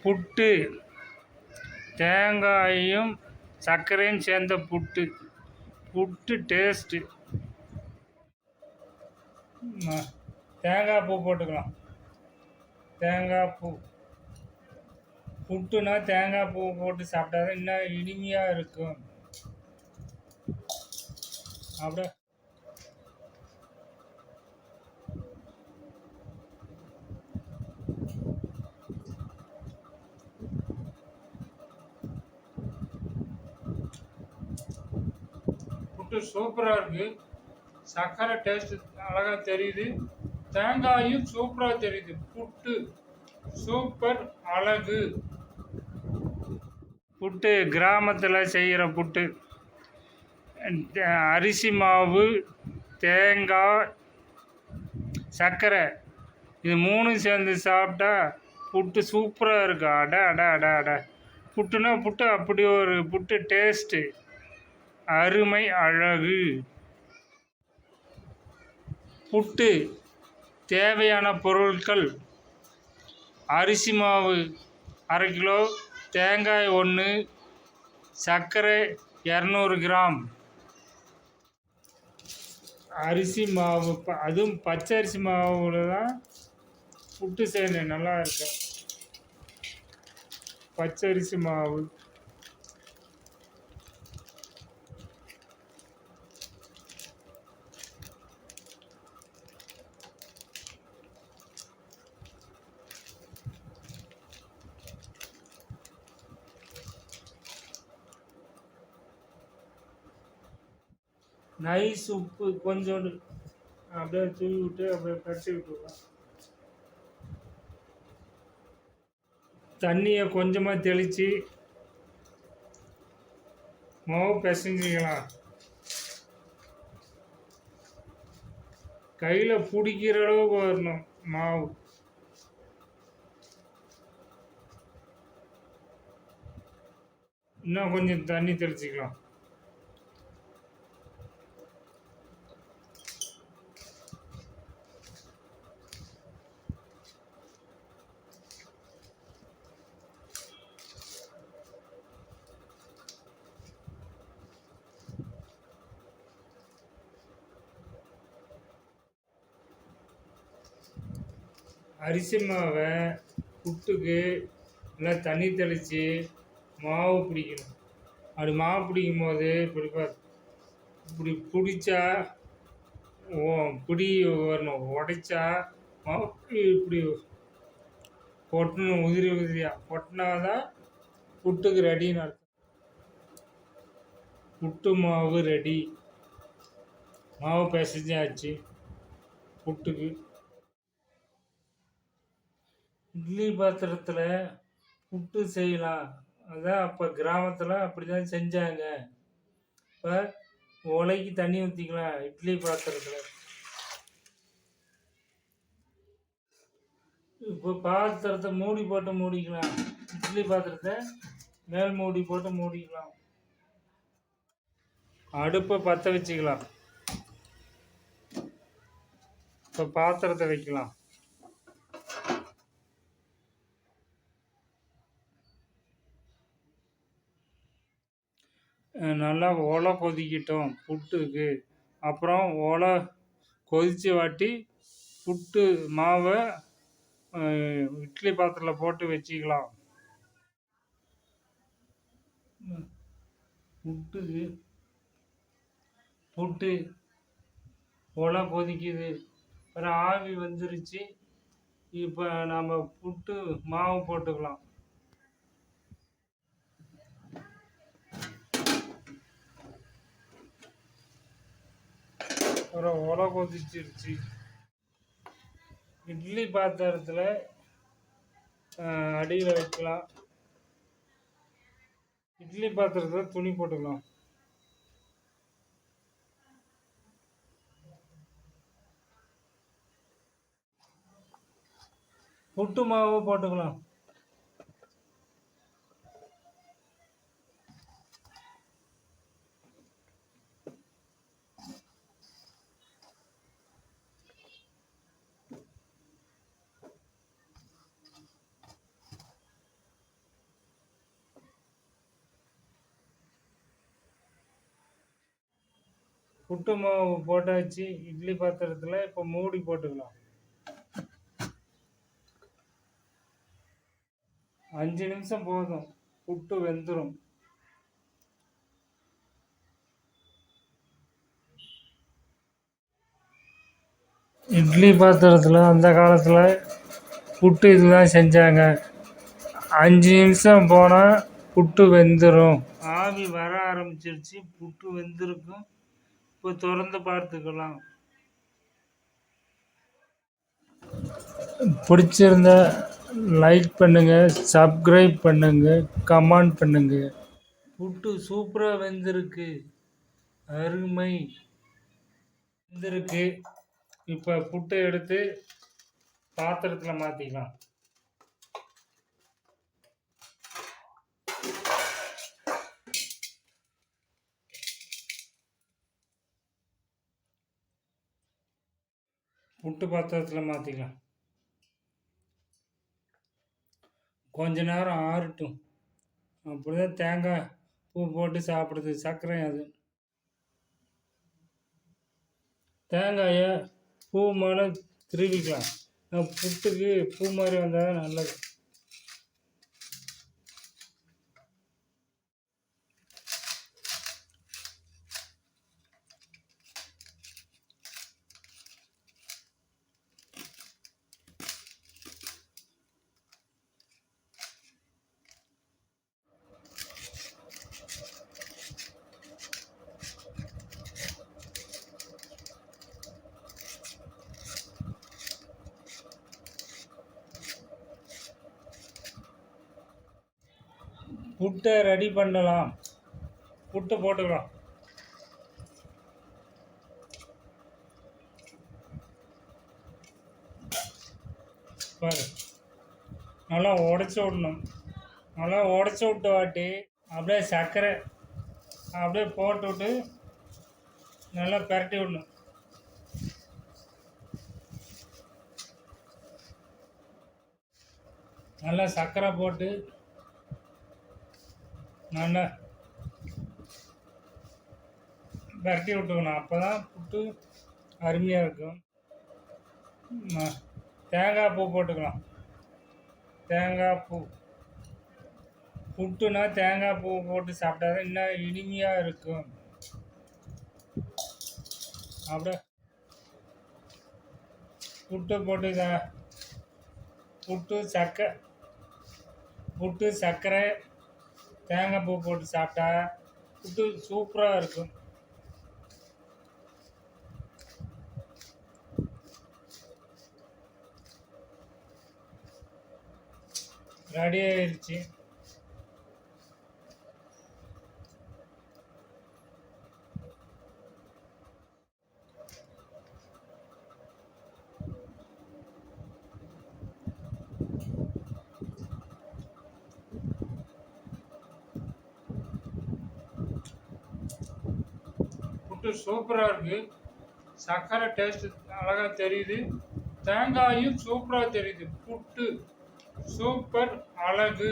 புட்டு தேங்காயும் சர்க்கரையும் சேர்ந்த புட்டு. புட்டு டேஸ்ட்டு. தேங்காய் பூ போட்டுக்கலாம். தேங்காய் பூ புட்டுனா தேங்காய் பூ போட்டு சாப்பிட்டா தான் இன்னும் இனிமையாக இருக்கும். அப்படியே புட்டு சூப்பராக இருக்குது. சர்க்கரை டேஸ்ட்டு அழகாக தெரியுது. தேங்காயும் சூப்பராக தெரியுது. புட்டு சூப்பர் அழகு. புட்டு கிராமத்தில் செய்கிற புட்டு. அரிசி மாவு, தேங்காய், சர்க்கரை இது மூணும் சேர்ந்து சாப்பிட்டா புட்டு சூப்பராக இருக்கும். அட அட அட அட புட்டுனா புட்டு அப்படி ஒரு புட்டு டேஸ்ட்டு. அருமை அழகு. புட்டு தேவையான பொருட்கள்: அரிசி மாவு 1/2 கிலோ, தேங்காய் 1, சர்க்கரை 200 கிராம். அரிசி மாவு அதுவும் பச்சை அரிசி மாவில் தான் புட்டு செய்யணும், நல்லா இருக்கும். பச்சை அரிசி மாவு நைஸ். உப்பு கொஞ்சோண்டு அப்படியே தூவி விட்டு அப்படியே கட்டி விட்டுருவோம். தண்ணியை கொஞ்சமாக தெளித்து மாவு பிசைஞ்சிக்கலாம். கையில் பிடிக்கிற அளவுக்கு வரணும் மாவு. இன்னும் கொஞ்சம் தண்ணி தெளிச்சிக்கலாம். அரிசி மாவை புட்டுக்கு நல்லா தண்ணி தெளித்து மாவு பிடிக்கணும். அப்படி மாவு பிடிக்கும் போது இப்படி பிடிச்சா பிடி வரணும். உடைச்சா மாவு இப்படி பொட்டணும். உதிரி உதிரியாக பொட்டினா தான் புட்டுக்கு ரெடின்னு அர்த்தம். புட்டு மாவு ரெடி. மாவு பிசைஞ்சாச்சு புட்டுக்கு. இட்லி பாத்திரத்தில் புட்டு செய்யலாம். அதான் அப்போ கிராமத்தில் அப்படி தான் செஞ்சாங்க. இப்போ உலைக்கு தண்ணி ஊற்றிக்கலாம் இட்லி பாத்திரத்தில். இப்போ பாத்திரத்தை மூடி போட்டு மூடிக்கலாம். இட்லி பாத்திரத்தை மேல் மூடி போட்டு மூடிக்கலாம். அடுப்பை பற்ற வச்சுக்கலாம். இப்போ பாத்திரத்தை வைக்கலாம். நல்லா ஒலை கொதிக்கட்டும் புட்டுக்கு. அப்புறம் ஒலை கொதித்து வாட்டி புட்டு மாவை இட்லி பாத்திரத்தில் போட்டு வச்சுக்கலாம். புட்டு ஒலை கொதிக்குது. அப்புறம் ஆவி வந்துருச்சு. இப்போ நம்ம புட்டு மாவு போட்டுக்கலாம். அப்புறம் ஒலை கொதிச்சிருச்சு. இட்லி பாத்திரத்தில் அடியில் வைக்கலாம். இட்லி பாத்திரத்தில் துணி போட்டுக்கலாம். புட்டு மாவு போட்டுக்கலாம். புட்டு மாவு போட்டாச்சு இட்லி பாத்திரத்தில். இப்போ மூடி போட்டுக்கலாம். 5 நிமிஷம் போதும், புட்டு வெந்துடும். இட்லி பாத்திரத்தில் அந்த காலத்தில் புட்டு இதுதான் செஞ்சாங்க. 5 நிமிஷம் போனால் புட்டு வெந்துடும். ஆவி வர ஆரம்பிச்சிருச்சு, புட்டு வெந்திருக்கும். இப்போ திறந்து பார்த்துக்கலாம். பிடிச்சிருந்தா லைக் பண்ணுங்கள், சப்ஸ்கிரைப் பண்ணுங்கள், கமெண்ட் பண்ணுங்கள். புட்டு சூப்பராக வெந்திருக்கு, அருமை வெந்திருக்கு. இப்போ புட்டை எடுத்து பாத்திரத்தில் மாற்றிக்கலாம். புட்டு பாத்திரத்தில் மாற்றிக்கலாம். கொஞ்ச நேரம் ஆறட்டும். அப்படிதான் தேங்காய் பூ போட்டு சாப்பிட்றது. சர்க்கரை அது தேங்காயை பூ மேலே திருவிக்கலாம். புட்டுக்கு பூ மாதிரி வந்தால் நல்லது. புட்டை ரெடி பண்ணலாம். புட்டு போட்டுக்கலாம். பாரு, நல்லா உடச்சி விடணும். நல்லா உடச்சி விட்ட வாட்டி அப்படியே சர்க்கரை அப்படியே போட்டு விட்டு நல்லா பரட்டி விடணும். நல்லா சர்க்கரை போட்டு நல்லா பரட்டி விட்டுக்கணும். அப்போ தான் புட்டு அருமையாக இருக்கும். தேங்காய் பூ போட்டுக்கலாம். தேங்காய் பூ புட்டுனா தேங்காய் பூ போட்டு சாப்பிட்டா தான் இன்னும் இனிமையாக இருக்கும். அப்படியே புட்டு போட்டு புட்டு சர்க்கரை தேங்காய் பூ போட்டு சாப்பிட்டா புட்டு சூப்பராக இருக்கும். ரெடி ஆயிடுச்சு. புட்டு சூப்பராக இருக்குது. சர்க்கரை டேஸ்ட் அழகாக தெரியுது. தேங்காயும் சூப்பராக தெரியுது. புட்டு சூப்பர், அழகு.